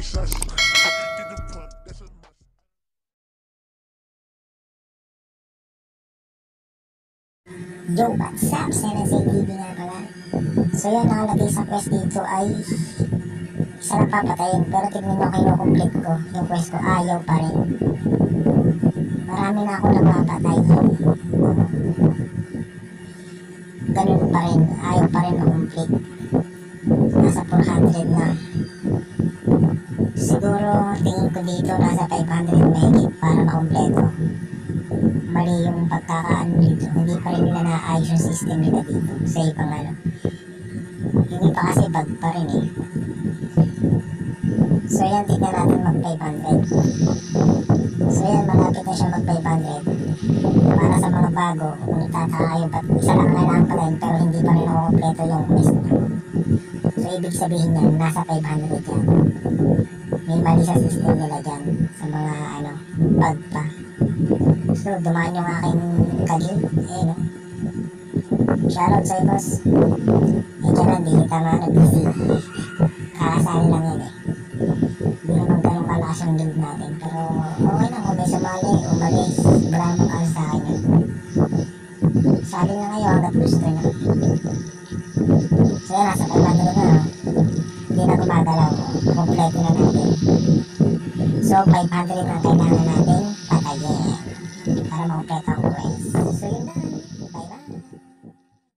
Yo, what's up? 7CTV nga pala. So yan, nakalagay sa quest dito ay isa na papatayin. Pero tignan mo kinukomplete ko. Yung quest ko ayaw pa rin. Marami na ako napapatay. Ganun pa rin. Ayaw pa rin makomplete. Nasa 400 na. Siguro tingin ko dito nasa 500 mahigit para makompleto. Mali yung pagkakaan dito. Hindi pa rin nila naayos yung system nila dito sa ibang ano. Hindi pa kasi bug pa rin eh. So yan, tignan natin mag 500. So yan, malapit na siya mag 500. Para sa mga bago, kung itataka yung isa lang kailangan pa rin pero hindi pa rin ako kompleto yung quest nyo. So ibig sabihin yan, nasa 500 yan. May mali sa system nila dyan sa mga ano, bug pa. So dumaan yung aking kagil. Ayun o. Shoutout sa'yo boss. Eh dyan lang, di kita busy. Kakasali lang yan eh. Hindi naman ganun kalakas yung guild natin. Pero okay lang kung may sumali, umalis. Wala namang kalas sa akin yun. Sali na ngayon hanggat gusto nyo. So yan, nasa 500 na. Hindi na gumagalaw. Kompleto na natin. So 500 na kailangan natin.